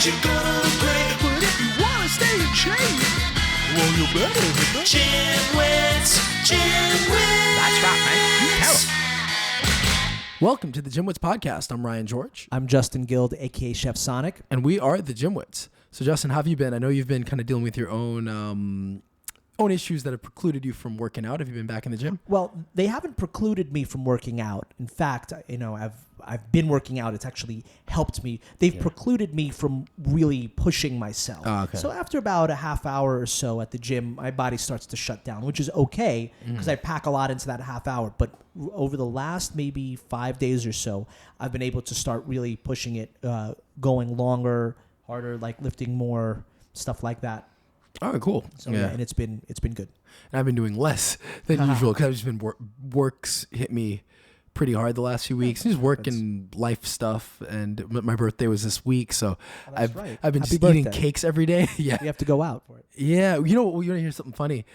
you're gonna look great. But if you wanna stay in shape, well, you better hit the GymWits. That's right, man. Tell 'em. Welcome to the GymWits podcast. I'm Ryan George. I'm Justin Guild, a.k.a. Chef Sonic. And we are the GymWits. So, Justin, how have you been? I know you've been kind of dealing with your own issues that have precluded you from working out. Have you been back in the gym? Well, they haven't precluded me from working out. In fact, I've been working out. It's actually helped me. They've precluded me from really pushing myself. Oh, okay. So after about a half hour or so at the gym, my body starts to shut down, which is okay because I pack a lot into that half hour. But over the last maybe 5 days or so, I've been able to start really pushing it, going longer, harder, like lifting more, stuff like that. Oh, cool. So yeah, and it's been good. And I've been doing less than usual because I've just been work's hit me pretty hard the last few weeks. Just work and life stuff, and my birthday was this week, so I've been just eating cakes every day. Yeah, you have to go out for it. Yeah, you know what? You want to hear something funny?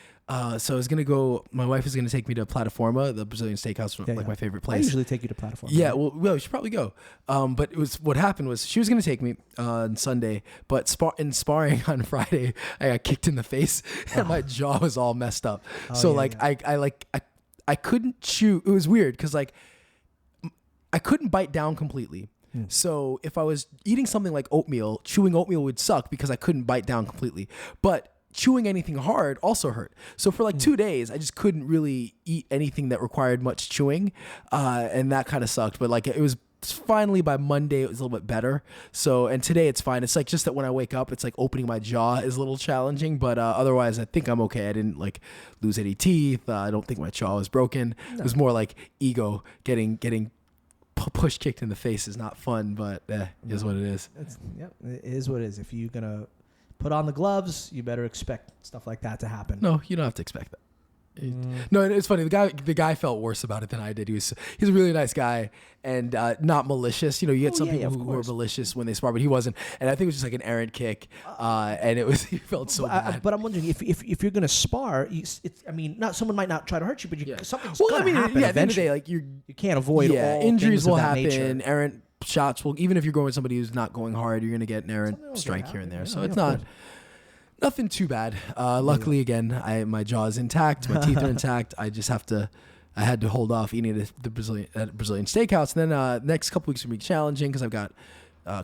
So I was gonna go. My wife is gonna take me to Plataforma, the Brazilian steakhouse, my favorite place. I usually take you to Plataforma. Yeah, well, we should probably go. But it was what happened was she was gonna take me on Sunday, but in sparring on Friday, I got kicked in the face and my jaw was all messed up. I couldn't chew. It was weird because I couldn't bite down completely. So if I was eating something like oatmeal, chewing oatmeal would suck because I couldn't bite down completely. But chewing anything hard also hurt. So for 2 days, I just couldn't really eat anything that required much chewing. And that kind of sucked. But it was finally by Monday, it was a little bit better. So, and today it's fine. It's just that when I wake up, it's opening my jaw is a little challenging. But otherwise, I think I'm okay. I didn't lose any teeth. I don't think my jaw was broken. No. It was more ego getting kicked in the face is not fun, but it is what it is. It is what it is. If you're going to put on the gloves, you better expect stuff like that to happen. No, you don't have to expect that. No, it's funny. The guy felt worse about it than I did. He's a really nice guy and not malicious. You get some people who are malicious when they spar, but he wasn't. And I think it was just an errant kick, and he felt so bad. But I'm wondering if you're going to spar, someone might not try to hurt you, but something's going to happen. At the end of the day, you can't avoid all injuries will happen. Nature. Errant shots will, even if you're going with somebody who's not going hard, you're going to get an errant strike here and there. So it's not. Nothing too bad. Luckily, again, my jaw is intact. My teeth are intact. I had to hold off eating at the Brazilian steakhouse. And then next couple weeks are going to be challenging because I've got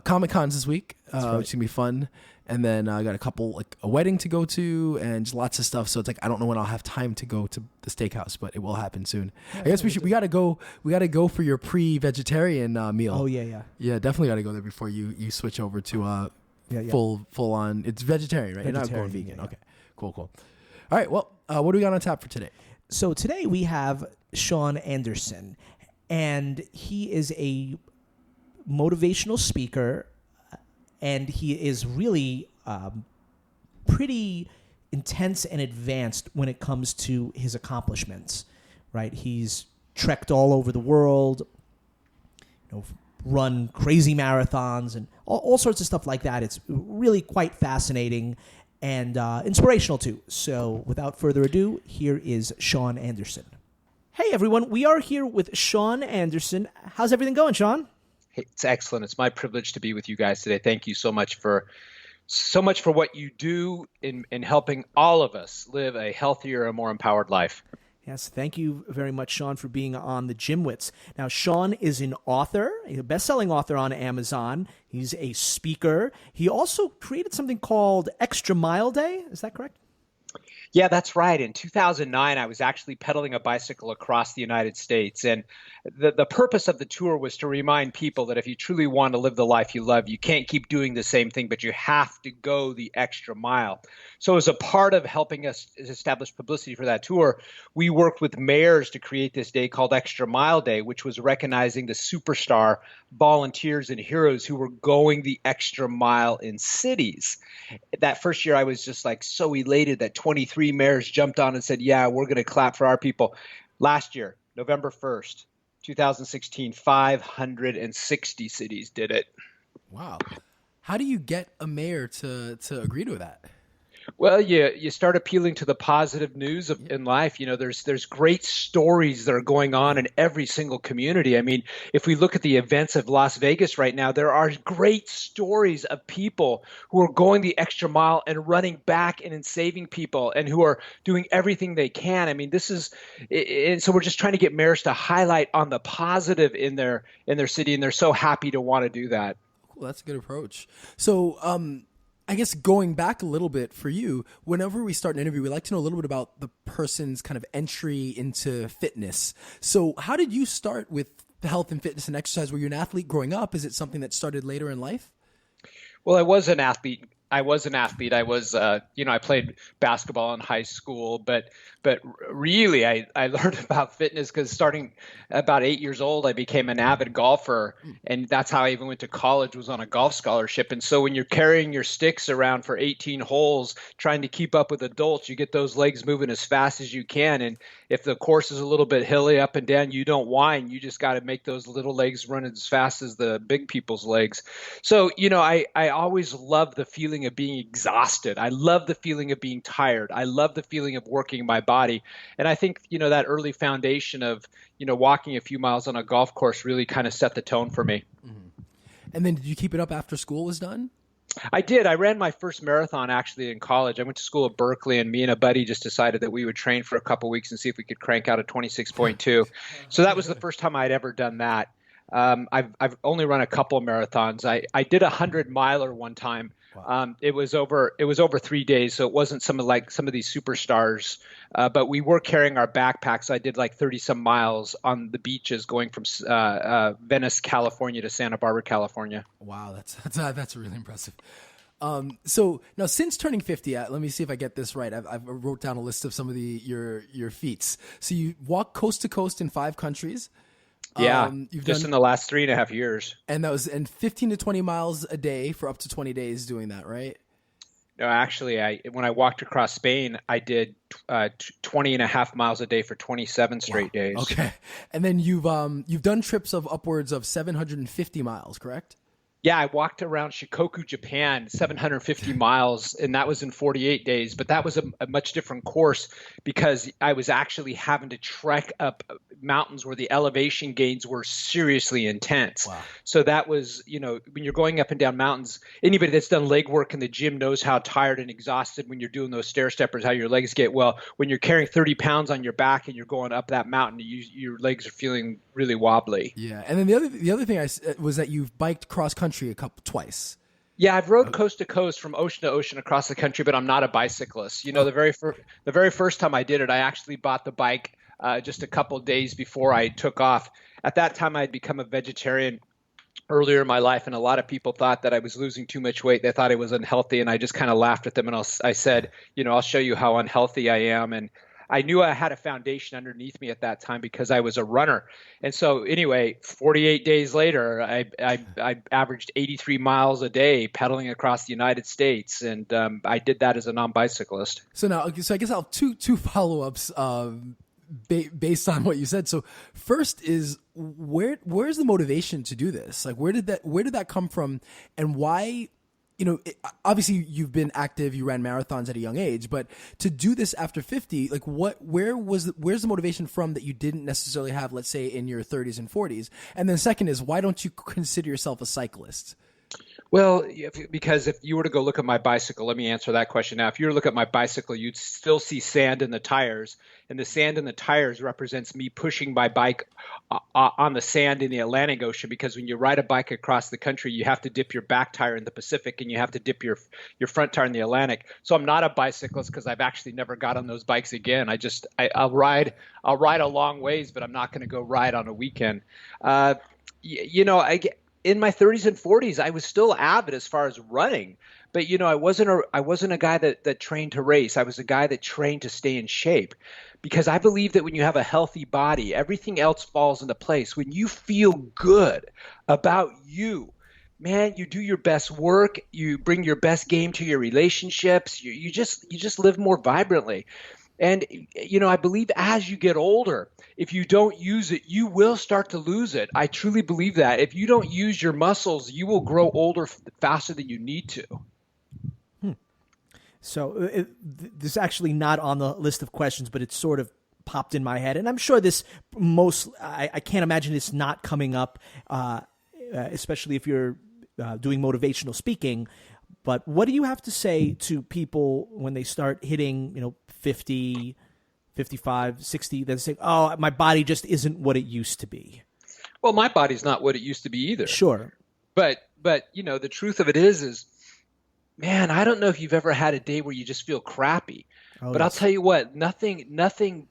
Comic Cons this week, which is going to be fun. And then I got a couple, a wedding to go to and just lots of stuff. So it's I don't know when I'll have time to go to the steakhouse, but it will happen soon. I guess we got to go for your pre-vegetarian meal. Oh, yeah. Yeah, definitely got to go there before you switch over to full on. It's vegetarian, right? You're not going vegan. Yeah. Okay, cool. All right, well, what do we got on tap for today? So today we have Shawn Anderson, and he is a motivational speaker, and he is really pretty intense and advanced when it comes to his accomplishments, right? He's trekked all over the world, run crazy marathons and all sorts of stuff like that. It's really quite fascinating and inspirational too. So without further ado, here is Shawn Anderson. Hey everyone, we are here with Shawn Anderson. How's everything going, Shawn? Hey, it's excellent. It's my privilege to be with you guys today. Thank you so much for what you do in helping all of us live a healthier and more empowered life. Yes, thank you very much, Shawn, for being on the GymWits. Now, Shawn is an author, a best-selling author on Amazon. He's a speaker. He also created something called Extra Mile Day. Is that correct? Yeah, that's right. In 2009, I was actually pedaling a bicycle across the United States. And the purpose of the tour was to remind people that if you truly want to live the life you love, you can't keep doing the same thing, but you have to go the extra mile. So as a part of helping us establish publicity for that tour, we worked with mayors to create this day called Extra Mile Day, which was recognizing the superstar volunteers and heroes who were going the extra mile in cities. That first year, I was just so elated that 23 mayors jumped on and said, yeah, we're going to clap for our people. Last year, November 1st, 2016, 560 cities did it. Wow. How do you get a mayor to agree to that? Well, you start appealing to the positive news in life. There's great stories that are going on in every single community. I mean, if we look at the events of Las Vegas right now, there are great stories of people who are going the extra mile and running back and saving people, and who are doing everything they can. I mean, and so we're just trying to get mayors to highlight on the positive in their city, and they're so happy to want to do that. Cool, that's a good approach. So, I guess going back a little bit for you, whenever we start an interview, we like to know a little bit about the person's kind of entry into fitness. So how did you start with health and fitness and exercise? Were you an athlete growing up? Is it something that started later in life? Well, I was an athlete. I was, I played basketball in high school, but really, I learned about fitness because starting about 8 years old, I became an avid golfer, and that's how I even went to college, was on a golf scholarship. And so when you're carrying your sticks around for 18 holes, trying to keep up with adults, you get those legs moving as fast as you can. And if the course is a little bit hilly up and down, you don't whine. You just got to make those little legs run as fast as the big people's legs. So, I always loved the feeling of being exhausted. I love the feeling of being tired. I love the feeling of working my body. And I think, that early foundation of, walking a few miles on a golf course really kind of set the tone for me. Mm-hmm. And then did you keep it up after school was done? I did. I ran my first marathon actually in college. I went to school at Berkeley, and me and a buddy just decided that we would train for a couple weeks and see if we could crank out a 26.2. So that was the first time I'd ever done that. I've only run a couple of marathons. I did a 100-miler one time. Wow. It was over 3 days, so it wasn't some of these superstars. But we were carrying our backpacks. I did like 30-some miles on the beaches going from Venice, California to Santa Barbara, California. Wow, that's really impressive. So now, since turning 50, let me see if I get this right. I've wrote down a list of some of your feats. So you walk coast to coast in 5 countries. Yeah, in the last 3.5 years. And that was 15 to 20 miles a day for up to 20 days doing that, right? No, actually, when I walked across Spain, I did 20 and a half miles a day for 27 straight days. Okay. And then you've done trips of upwards of 750 miles, correct? Yeah, I walked around Shikoku, Japan, 750 miles, and that was in 48 days. But that was a much different course because I was actually having to trek up mountains where the elevation gains were seriously intense. Wow. So that was, when you're going up and down mountains, anybody that's done leg work in the gym knows how tired and exhausted when you're doing those stair steppers, how your legs get. Well, when you're carrying 30 pounds on your back and you're going up that mountain, your legs are feeling really wobbly. Yeah. And then the other thing was that you've biked cross country twice. Yeah, I've rode coast to coast from ocean to ocean across the country, but I'm not a bicyclist. The very first time I did it, I actually bought the bike just a couple of days before I took off. At that time, I had become a vegetarian earlier in my life, and a lot of people thought that I was losing too much weight. They thought I was unhealthy, and I just kind of laughed at them, and I said, I'll show you how unhealthy I am. And I knew I had a foundation underneath me at that time because I was a runner. And so anyway, 48 days later, I averaged 83 miles a day pedaling across the United States. And I did that as a non-bicyclist. So I guess I'll have two follow-ups based on what you said. So first is where's the motivation to do this? Like where did that come from, and why? Obviously you've been active, you ran marathons at a young age, but to do this after 50, like where's the motivation from that you didn't necessarily have, let's say, in your 30s and 40s? And then second is, why don't you consider yourself a cyclist? Well, because if you were to go look at my bicycle, let me answer that question now. If you were to look at my bicycle, you'd still see sand in the tires, and the sand in the tires represents me pushing my bike on the sand in the Atlantic Ocean, because when you ride a bike across the country, you have to dip your back tire in the Pacific and you have to dip your front tire in the Atlantic. So I'm not a bicyclist because I've actually never got on those bikes again. I'll ride a long ways, but I'm not going to go ride on a weekend. In my 30s and 40s, I was still avid as far as running, but I wasn't a guy that trained to race. I was a guy that trained to stay in shape, because I believe that when you have a healthy body, everything else falls into place. When you feel good about you, man, you do your best work, you bring your best game to your relationships, you just live more vibrantly. And, I believe as you get older, if you don't use it, you will start to lose it. I truly believe that. If you don't use your muscles, you will grow older faster than you need to. So this is actually not on the list of questions, but it's sort of popped in my head. And I'm sure I can't imagine this not coming up, especially if you're doing motivational speaking. But what do you have to say to people when they start hitting, 50, 55, 60, then saying, oh, my body just isn't what it used to be? Well, my body's not what it used to be either. Sure. But the truth of it is, man, I don't know if you've ever had a day where you just feel crappy. But yes. I'll tell you what, nothing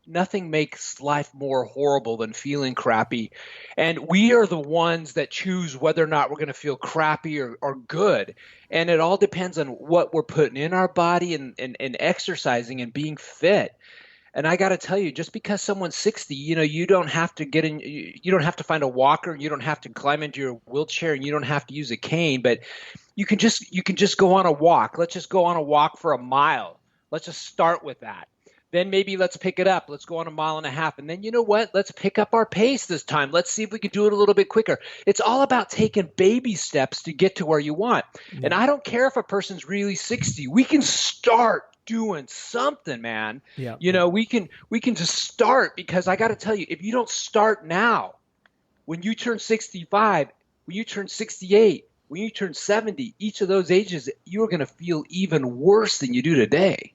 makes life more horrible than feeling crappy. And we are the ones that choose whether or not we're going to feel crappy or good. And it all depends on what we're putting in our body and exercising and being fit. And I got to tell you, just because someone's 60, you don't have to you don't have to find a walker, you don't have to climb into your wheelchair, and you don't have to use a cane, but you can just go on a walk. Let's just go on a walk for a mile. Let's just start with that. Then maybe let's pick it up. Let's go on a mile and a half. And then you know what? Let's pick up our pace this time. Let's see if we can do it a little bit quicker. It's all about taking baby steps to get to where you want. Yeah. And I don't care if a person's really 60. We can start doing something, man. Yeah. We can just start, because I got to tell you, if you don't start now, when you turn 65, when you turn 68, when you turn 70, each of those ages, you're going to feel even worse than you do today.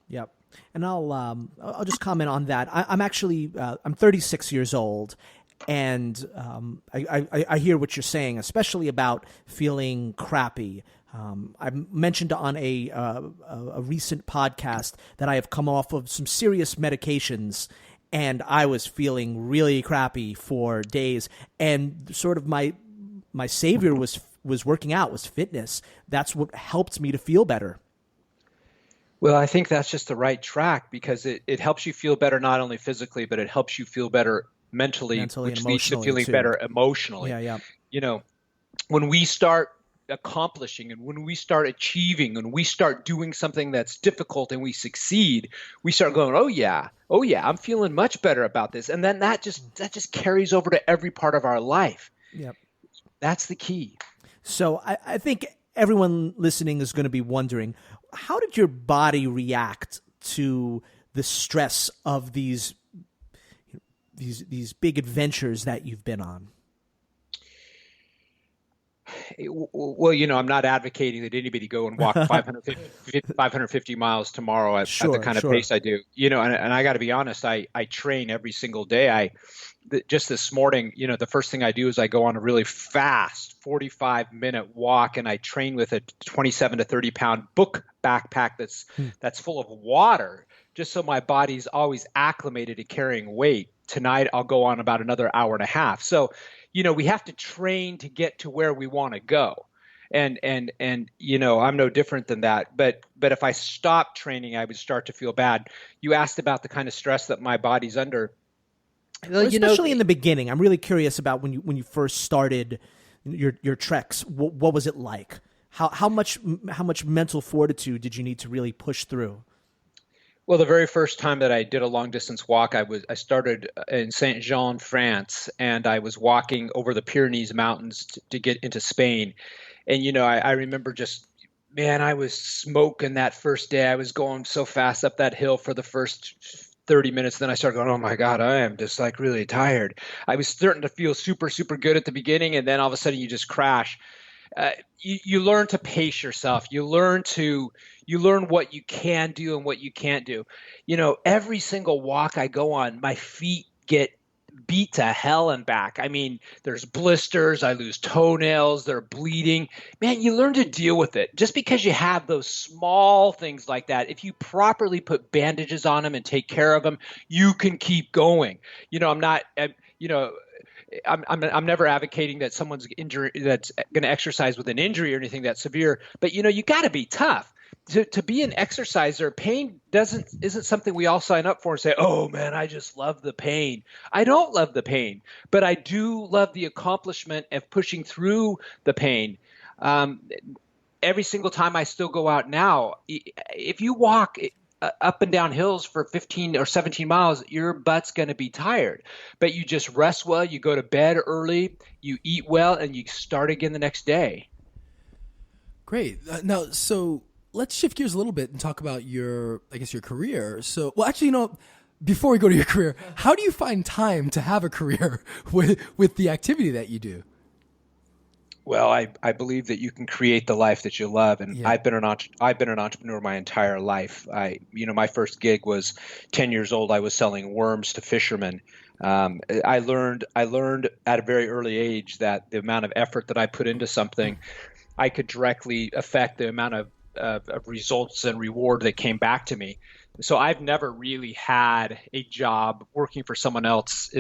Yep. And I'll just comment on that. I'm actually I'm 36 years old, and I hear what you're saying, especially about feeling crappy. I mentioned on a recent podcast that I have come off of some serious medications, and I was feeling really crappy for days. And sort of my savior was working out, was fitness. That's what helped me to feel better. Well, I think that's just the right track, because it helps you feel better not only physically, but it helps you feel better mentally which leads to feeling better emotionally. Yeah. When we start accomplishing, and when we start achieving, and we start doing something that's difficult and we succeed, we start going, oh yeah, I'm feeling much better about this. And then that just carries over to every part of our life. Yep. That's the key. So I think everyone listening is going to be wondering, how did your body react to the stress of these big adventures that you've been on? Well, I'm not advocating that anybody go and walk 550 miles tomorrow at the kind of pace I do. And I got to be honest, I train every single day. Just this morning, the first thing I do is I go on a really fast 45-minute walk, and I train with a 27 to 30 pound book backpack that's full of water, just so my body's always acclimated to carrying weight. Tonight, I'll go on about another hour and a half. So, we have to train to get to where we want to go. And I'm no different than that. But if I stopped training, I would start to feel bad. You asked about the kind of stress that my body's under. Well, especially in the beginning. I'm really curious about when you first started your treks. What was it like? How much mental fortitude did you need to really push through? Well, the very first time that I did a long distance walk, I started in Saint Jean, France, and I was walking over the Pyrenees Mountains to get into Spain. And I remember I was smoking that first day. I was going so fast up that hill for the first 30 minutes. Then I started going, oh my God, I am just like really tired. I was starting to feel super, super good at the beginning, and then all of a sudden you just crash. You learn to pace yourself. You learn what you can do and what you can't do. Every single walk I go on, my feet get beat to hell and back. I mean, there's blisters, I lose toenails, they're bleeding. Man, you learn to deal with it. Just because you have those small things like that, if you properly put bandages on them and take care of them, you can keep going. I'm never advocating that someone's injury that's going to exercise with an injury or anything that severe, but you got to be tough. To be an exerciser, pain isn't something we all sign up for and say, oh man, I just love the pain. I don't love the pain, but I do love the accomplishment of pushing through the pain. Every single time I still go out now, if you walk up and down hills for 15 or 17 miles, your butt's going to be tired. But you just rest well, you go to bed early, you eat well, and you start again the next day. Great. Now, so let's shift gears a little bit and talk about your career. So, well, actually, before we go to your career, how do you find time to have a career with the activity that you do? Well, I believe that you can create the life that you love, and I've been an entrepreneur my entire life. My first gig was 10 years old. I was selling worms to fishermen. I learned at a very early age that the amount of effort that I put into something, I could directly affect the amount of results and reward that came back to me. So I've never really had a job working for someone else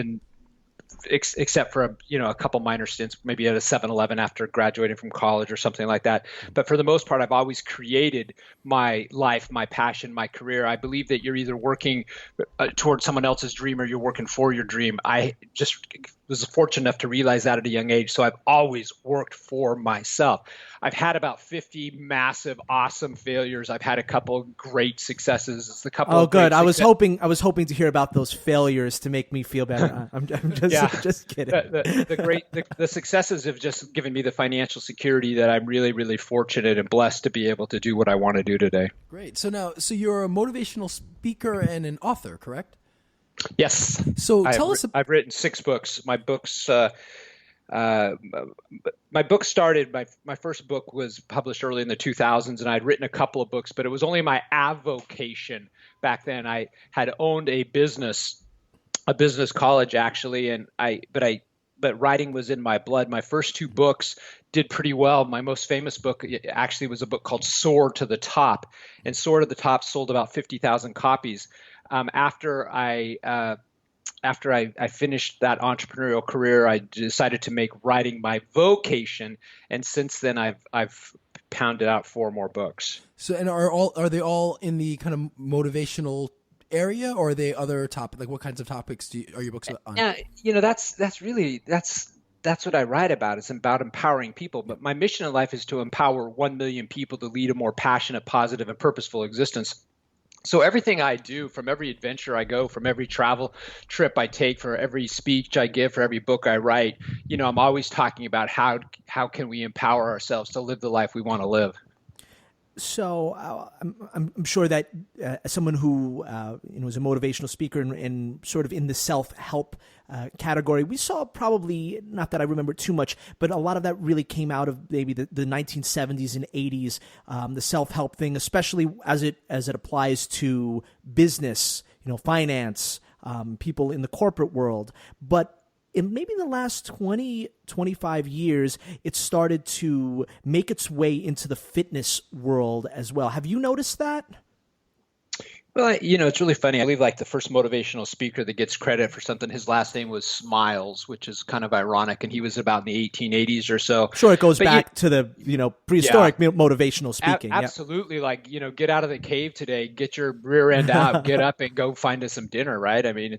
except for a couple minor stints, maybe at a 7-Eleven after graduating from college or something like that. But for the most part, I've always created my life, my passion, my career. I believe that you're either working towards someone else's dream or you're working for your dream. I just was fortunate enough to realize that at a young age. So I've always worked for myself. I've had about 50 massive, awesome failures. I've had a couple great successes. It's a couple. Oh, good. I was hoping to hear about those failures to make me feel better. I'm just kidding. The successes have just given me the financial security that I'm really, really fortunate and blessed to be able to do what I want to do today. Great. So you're a motivational speaker and an author, correct? Yes. So tell us. I've written 6 books. My books. My book started. My first book was published early in the 2000s, and I'd written a couple of books, but it was only my avocation back then. I had owned a business college actually, but writing was in my blood. My first 2 books did pretty well. My most famous book actually was a book called Soar to the Top, and Soar to the Top sold about 50,000 copies. After I finished that entrepreneurial career, I decided to make writing my vocation, and since then I've pounded out 4 more books. So, and are they all in the kind of motivational area, or are they other topics? Like, what kinds of topics are your books on? Yeah, that's what I write about. It's about empowering people. But my mission in life is to empower 1 million people to lead a more passionate, positive, and purposeful existence. So everything I do, from every adventure I go, from every travel trip I take, for every speech I give, for every book I write, I'm always talking about how can we empower ourselves to live the life we want to live. So I'm sure that as someone who is a motivational speaker and sort of in the self-help category, we saw probably, not that I remember too much, but a lot of that really came out of maybe the 1970s and 80s, the self-help thing, especially as it applies to business, finance, people in the corporate world. But in maybe the last 20, 25 years, it started to make its way into the fitness world as well. Have you noticed that? Well, it's really funny. I believe like the first motivational speaker that gets credit for something, his last name was Smiles, which is kind of ironic. And he was about in the 1880s or so. Sure, it goes back to the, prehistoric motivational speaking. Absolutely. Yeah. Like, get out of the cave today, get your rear end out, get up and go find us some dinner, right? I mean,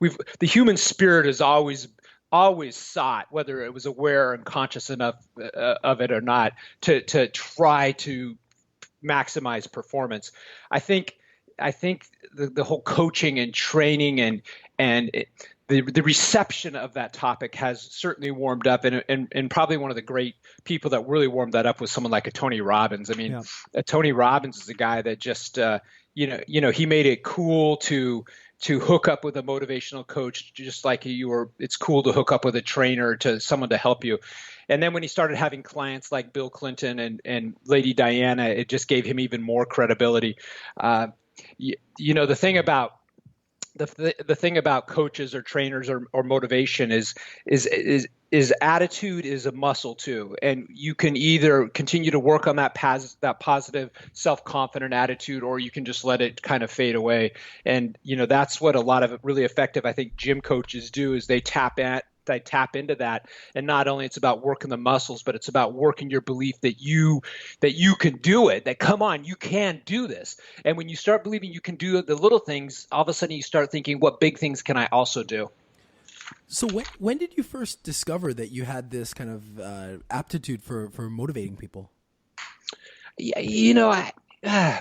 the human spirit has always sought, whether it was aware and conscious enough of it or not, to try to maximize performance. I think the whole coaching and training and the reception of that topic has certainly warmed up, and probably one of the great people that really warmed that up was someone like a Tony Robbins. I mean, Tony Robbins is a guy that just he made it cool to hook up with a motivational coach, just like it's cool to hook up with a trainer, to someone to help you. And then when he started having clients like Bill Clinton and Lady Diana, it just gave him even more credibility. The thing about the thing about coaches or trainers or motivation is attitude is a muscle too, and you can either continue to work on that positive, self-confident attitude, or you can just let it kind of fade away. And that's what a lot of really effective, I think, gym coaches do, is they tap into that. And not only it's about working the muscles, but it's about working your belief that you can do it, that come on, you can do this. And when you start believing you can do the little things, all of a sudden you start thinking, what big things can I also do? So when did you first discover that you had this kind of aptitude for motivating people? Yeah,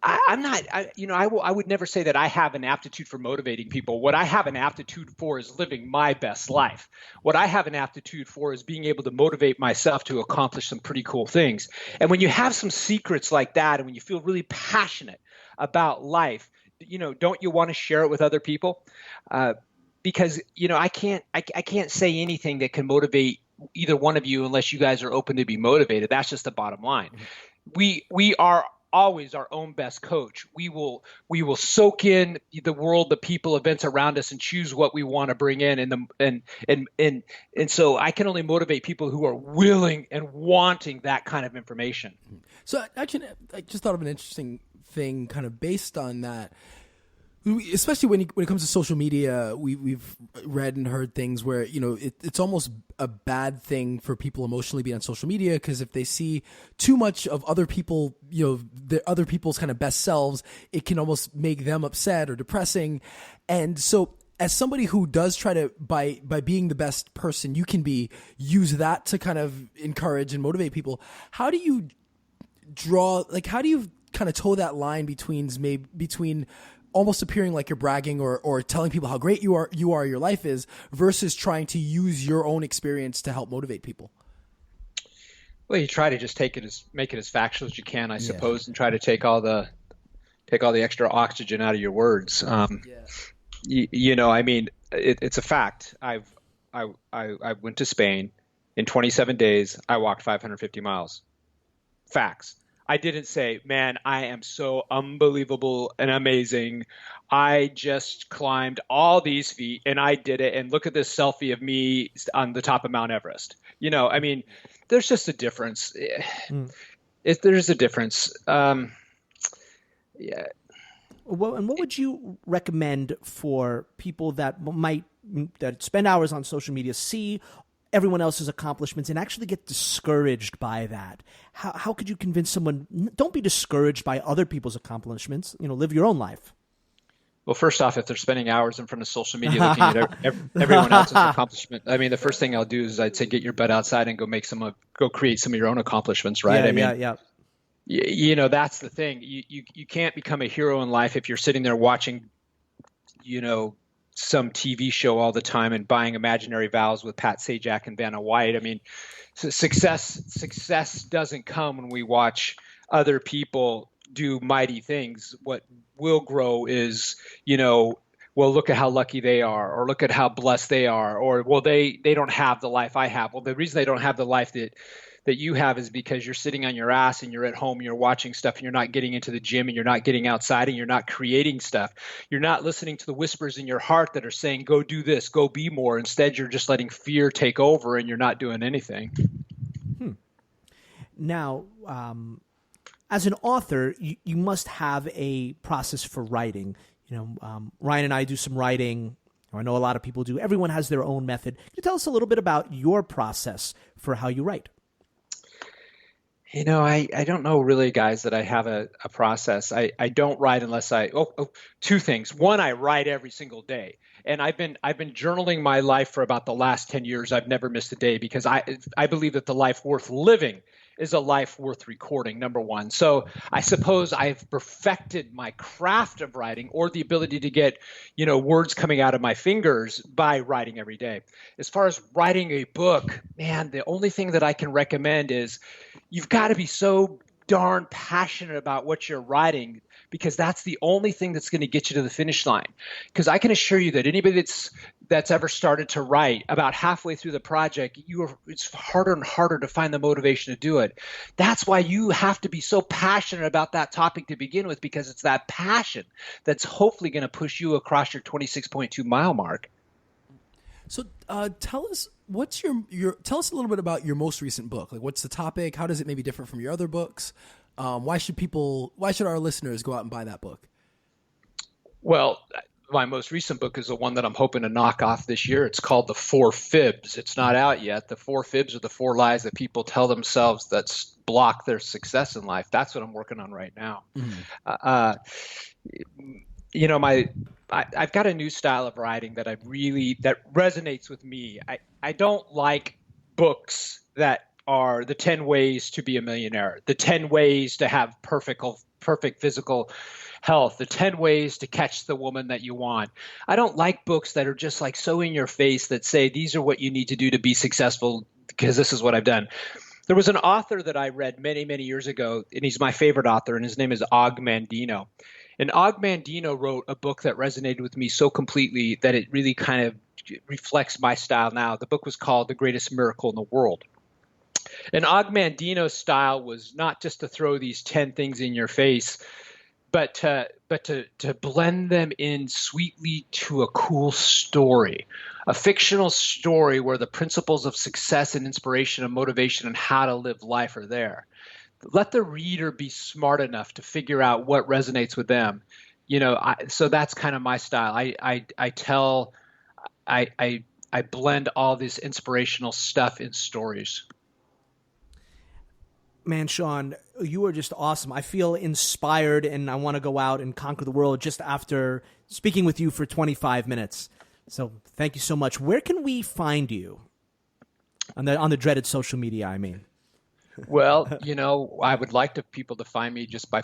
I'm not, I would never say that I have an aptitude for motivating people. What I have an aptitude for is living my best life. What I have an aptitude for is being able to motivate myself to accomplish some pretty cool things. And when you have some secrets like that, and when you feel really passionate about life, don't you want to share it with other people? Because, I can't say anything that can motivate either one of you unless you guys are open to be motivated. That's just the bottom line. We are always our own best coach. We will soak in the world, the people, events around us, and choose what we want to bring in. And so I can only motivate people who are willing and wanting that kind of information. So actually, I just thought of an interesting thing, kind of based on that. Especially when it comes to social media, we've read and heard things where, it's almost a bad thing for people emotionally being on social media, because if they see too much of other people, other people's kind of best selves, it can almost make them upset or depressing. And so as somebody who does try to, by being the best person you can be, use that to kind of encourage and motivate people, how do you kind of toe that line between almost appearing like you're bragging or telling people how great your life is, versus trying to use your own experience to help motivate people? Well, you try to just make it as factual as you can, I suppose, and try to take all the extra oxygen out of your words. It's a fact. I went to Spain in 27 days. I walked 550 miles. Facts. I didn't say, man, I am so unbelievable and amazing. I just climbed all these feet and I did it. And look at this selfie of me on the top of Mount Everest. There's just a difference. There's a difference. Yeah. Well, and what would you recommend for people that spend hours on social media, see everyone else's accomplishments, and actually get discouraged by that? How could you convince someone, don't be discouraged by other people's accomplishments, live your own life? Well, first off, if they're spending hours in front of social media looking at everyone else's accomplishment, the first thing I'll do is I'd say, get your butt outside and go create some of your own accomplishments, right? Yeah. That's the thing. You can't become a hero in life if you're sitting there watching, some TV show all the time and buying imaginary vows with Pat Sajak and Vanna White. Success doesn't come when we watch other people do mighty things. What will grow is, look at how lucky they are, or look at how blessed they are, or, they don't have the life I have. Well, the reason they don't have the life that you have is because you're sitting on your ass and you're at home, you're watching stuff, and you're not getting into the gym, and you're not getting outside, and you're not creating stuff. You're not listening to the whispers in your heart that are saying, go do this, go be more. Instead, you're just letting fear take over and you're not doing anything. Now, as an author, you must have a process for writing. Ryan and I do some writing, or I know a lot of people do. Everyone has their own method. Can you tell us a little bit about your process for how you write? I don't know really, guys, that I have a process. I don't write unless two things. One, I write every single day. And I've been journaling my life for about the last 10 years. I've never missed a day, because I believe that the life worth living is a life worth recording, number one. So I suppose I've perfected my craft of writing, or the ability to get, words coming out of my fingers by writing every day. As far as writing a book, man, the only thing that I can recommend is you've got to be so darn passionate about what you're writing, because that's the only thing that's going to get you to the finish line. Because I can assure you that anybody that's ever started to write, about halfway through the project, it's harder and harder to find the motivation to do it. That's why you have to be so passionate about that topic to begin with, because it's that passion that's hopefully going to push you across your 26.2 mile mark. So tell us, tell us a little bit about your most recent book. Like, what's the topic? How does it maybe differ from your other books? Why should our listeners go out and buy that book? Well, my most recent book is the one that I'm hoping to knock off this year. It's called The 4 Fibs. It's not out yet. The 4 Fibs are the 4 lies that people tell themselves that block their success in life. That's what I'm working on right now. Mm-hmm. I've got a new style of writing that that resonates with me. I don't like books that are the 10 ways to be a millionaire, the 10 ways to have perfect perfect physical health, the 10 ways to catch the woman that you want. I don't like books that are just like so in your face that say, these are what you need to do to be successful because this is what I've done. There was an author that I read many, many years ago, and he's my favorite author, and his name is Og Mandino. And Og Mandino wrote a book that resonated with me so completely that it really kind of reflects my style now. The book was called The Greatest Miracle in the World. And Og Mandino's style was not just to throw these 10 things in your face, but to blend them in sweetly to a cool story, a fictional story where the principles of success and inspiration and motivation and how to live life are there. Let the reader be smart enough to figure out what resonates with them. So that's kind of my style. I blend all this inspirational stuff in stories. Man, Shawn, you are just awesome. I feel inspired, and I want to go out and conquer the world just after speaking with you for 25 minutes. So thank you so much. Where can we find you on the dreaded social media, I mean? Well, I would like people to find me just by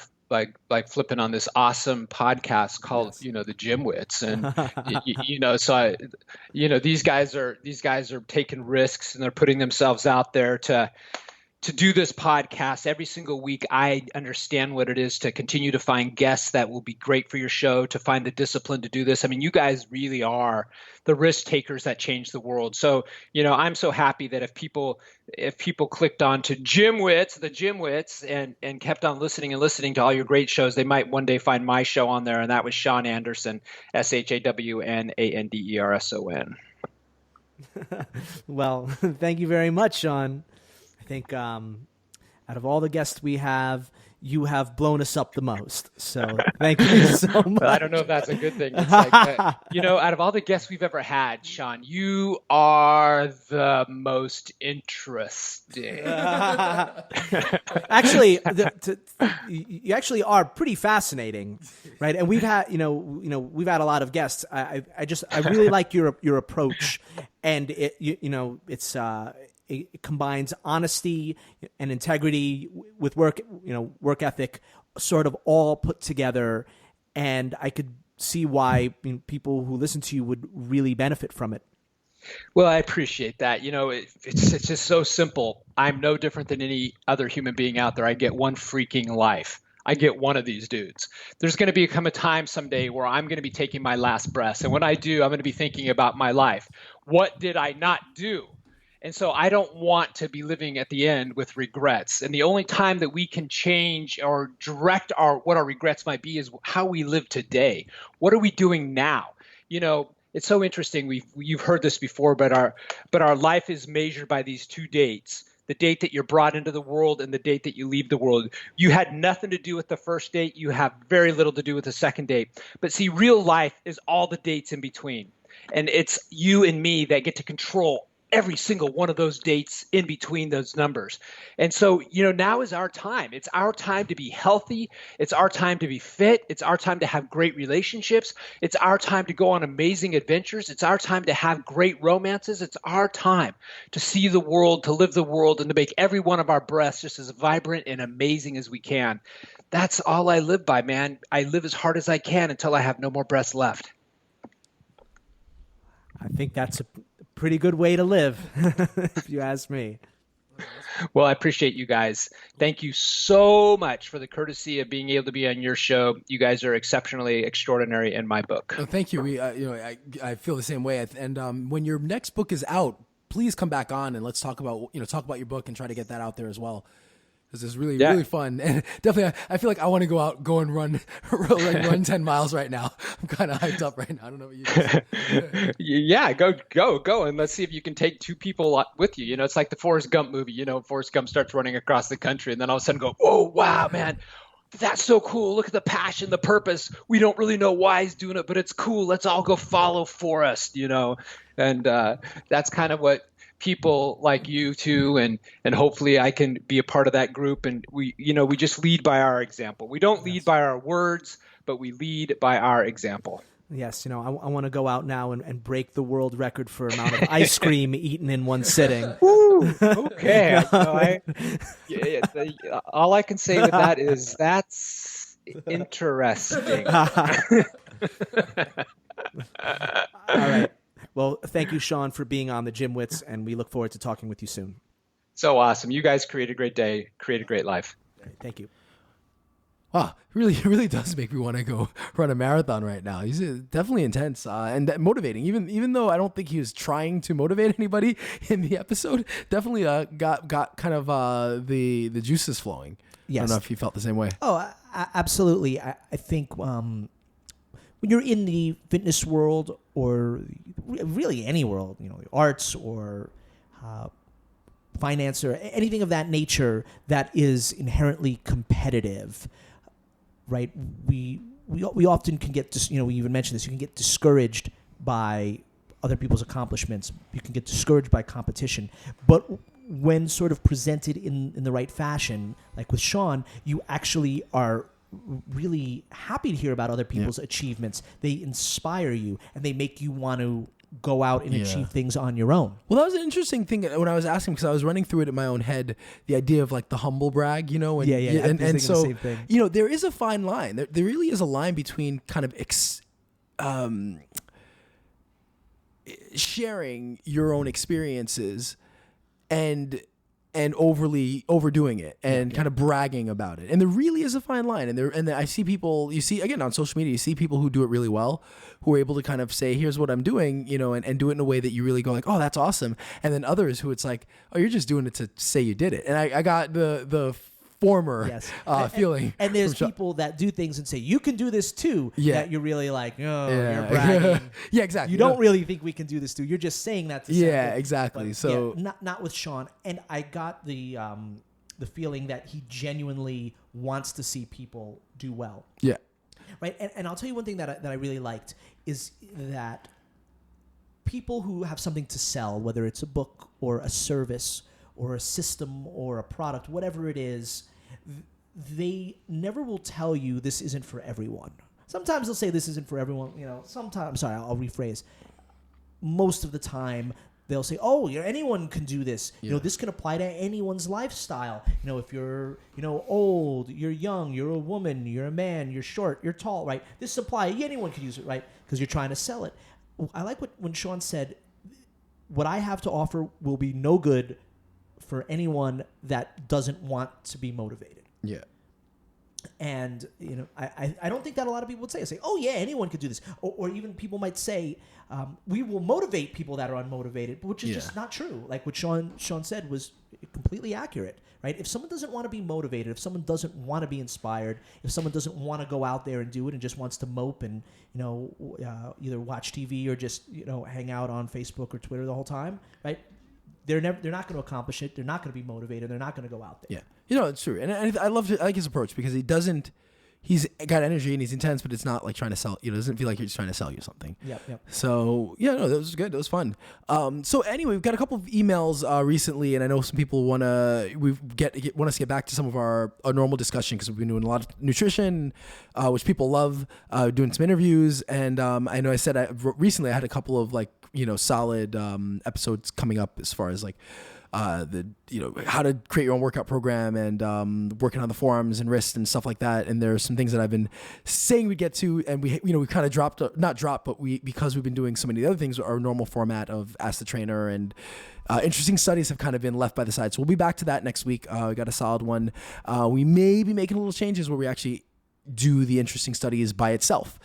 flipping on this awesome podcast called, the GymWits. And, so these guys are taking risks, and they're putting themselves out there to do this podcast every single week. I understand what it is to continue to find guests that will be great for your show, to find the discipline to do this. I mean, you guys really are the risk takers that change the world. So, I'm so happy that if people clicked on to GymWits, the GymWits, and kept on listening to all your great shows, they might one day find my show on there. And that was Shawn Anderson, ShawnAnderson. Well, thank you very much, Shawn. I think out of all the guests we have, you have blown us up the most. So thank you so much. Well, I don't know if that's a good thing. It's like, out of all the guests we've ever had, Shawn, you are the most interesting. Actually, you actually are pretty fascinating, right? And we've had, we've had a lot of guests. I really like your approach, and it combines honesty and integrity with work ethic, sort of all put together. And I could see why people who listen to you would really benefit from it. Well, I appreciate that. It's just so simple. I'm no different than any other human being out there. I get one freaking life. I get one of these dudes. There's going to come a time someday where I'm going to be taking my last breath. And when I do, I'm going to be thinking about my life. What did I not do? And so I don't want to be living at the end with regrets. And the only time that we can change or direct what our regrets might be is how we live today. What are we doing now? It's so interesting. You've heard this before, but our life is measured by these two dates: the date that you're brought into the world and the date that you leave the world. You had nothing to do with the first date. You have very little to do with the second date. But see, real life is all the dates in between. And it's you and me that get to control every single one of those dates in between those numbers. And so, now is our time. It's our time to be healthy. It's our time to be fit. It's our time to have great relationships. It's our time to go on amazing adventures. It's our time to have great romances. It's our time to see the world, to live the world, and to make every one of our breaths just as vibrant and amazing as we can. That's all I live by, man. I live as hard as I can until I have no more breaths left. I think that's a pretty good way to live, if you ask me. Well, I appreciate you guys. Thank you so much for the courtesy of being able to be on your show. You guys are exceptionally extraordinary in my book. Oh, thank you. I feel the same way. And when your next book is out, please come back on and let's talk about your book and try to get that out there as well. This is really fun, and definitely I feel like I want to go and run 10 miles right now. I'm kind of hyped up right now. I don't know what you guys. Yeah, go, and let's see if you can take two people with you. It's like the Forrest Gump movie. Forrest Gump starts running across the country, and then all of a sudden go, "Oh wow, man, that's so cool! Look at the passion, the purpose. We don't really know why he's doing it, but it's cool. Let's all go follow Forrest." And that's kind of what people like you too, and hopefully I can be a part of that group. And we just lead by our example. We don't lead by our words, but we lead by our example. Yes, I want to go out now and break the world record for amount of ice cream eaten in one sitting. Ooh, okay. All I can say with that is that's Interesting. All right. Well, thank you, Shawn, for being on the GymWits, and we look forward to talking with you soon. So awesome. You guys create a great day, create a great life. Thank you. Wow, it really does make me want to go run a marathon right now. He's definitely intense and motivating. Even though I don't think he was trying to motivate anybody in the episode, definitely got kind of the juices flowing. Yes. I don't know if you felt the same way. Oh, absolutely. I think when you're in the fitness world or really any world, the arts or finance or anything of that nature that is inherently competitive, right? We often can get, we even mentioned this, you can get discouraged by other people's accomplishments. You can get discouraged by competition. But when sort of presented in the right fashion, like with Shawn, you actually are really happy to hear about other people's achievements. They inspire you and they make you want to go out and achieve things on your own. Well, that was an interesting thing when I was asking, because I was running through it in my own head, the idea of like the humble brag, and, and so, the same thing. There is a fine line. There really is a line between kind of sharing your own experiences and overdoing it and kind of bragging about it. And there really is a fine line. And I see people, you see, again, on social media, you see people who do it really well, who are able to kind of say, here's what I'm doing, and do it in a way that you really go like, oh, that's awesome. And then others who it's like, oh, you're just doing it to say you did it. And I got the former feeling. And there's people that do things and say, you can do this too. Yeah. That you're really like, you're bragging. Yeah, exactly. You don't really think we can do this too. You're just saying that to Yeah, something. exactly. But, so not with Shawn. And I got the feeling that he genuinely wants to see people do well. Yeah. Right. And I'll tell you one thing that I really liked is that people who have something to sell, whether it's a book or a service or a system or a product, whatever it is, they never will tell you this isn't for everyone. Sometimes they'll say this isn't for everyone. Sometimes, I'll rephrase. Most of the time, they'll say, oh, anyone can do this. Yeah. This can apply to anyone's lifestyle. If you're, old, you're young, you're a woman, you're a man, you're short, you're tall, right? This applies. Anyone can use it, right? Because you're trying to sell it. I like when Shawn said, what I have to offer will be no good for anyone that doesn't want to be motivated. Yeah. And, I don't think that a lot of people would say, oh, yeah, anyone could do this. Or even people might say, we will motivate people that are unmotivated, which is just not true. Like what Shawn said was completely accurate, right? If someone doesn't want to be motivated, if someone doesn't want to be inspired, if someone doesn't want to go out there and do it and just wants to mope and, either watch TV or just, hang out on Facebook or Twitter the whole time, right? They're not going to accomplish it. They're not going to be motivated. They're not going to go out there. Yeah. It's true. And I like his approach because he's got energy and he's intense, but it's not like trying to sell, it doesn't feel like he's trying to sell you something. Yep. So that was good. That was fun. So anyway, we've got a couple of emails recently, and I know some people want us to get back to some of our normal discussion because we've been doing a lot of nutrition, which people love, doing some interviews. And I know I said recently I had a couple of solid episodes coming up as far as how to create your own workout program and working on the forearms and wrists and stuff like that. And there's some things that I've been saying we get to, and we kind of because we've been doing so many other things, our normal format of Ask the Trainer and interesting studies have kind of been left by the side. So we'll be back to that next week. We got a solid one. We may be making little changes where we actually do the interesting studies by itself,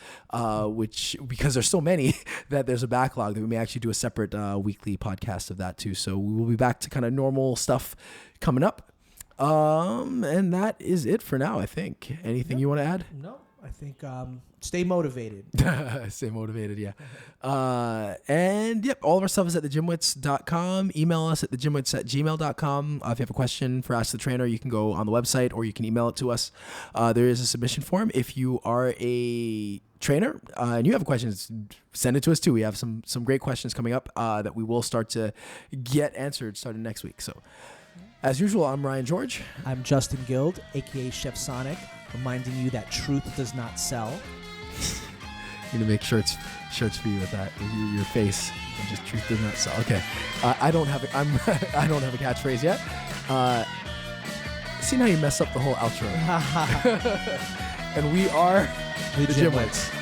which, because there's so many that there's a backlog, that we may actually do a separate weekly podcast of that too. So we will be back to kind of normal stuff coming up. And that is it for now, I think. Anything you want to add? No, I think stay motivated. Stay motivated, yeah. And yep, all of our stuff is at thegymwits.com. Email us at thegymwits@gmail.com. If you have a question for Ask the Trainer, you can go on the website or you can email it to us. There is a submission form. If you are a trainer and you have questions, send it to us too. We have some great questions coming up that we will start to get answered starting next week. So as usual, I'm Ryan George. I'm Justin Guild, aka Chef Sonic, reminding you that truth does not sell. You're gonna make shirts for you with that, with your face. And just truth does not sell. Okay, I don't have a catchphrase yet. See how you mess up the whole outro. And we are The the GymWits. GymWits.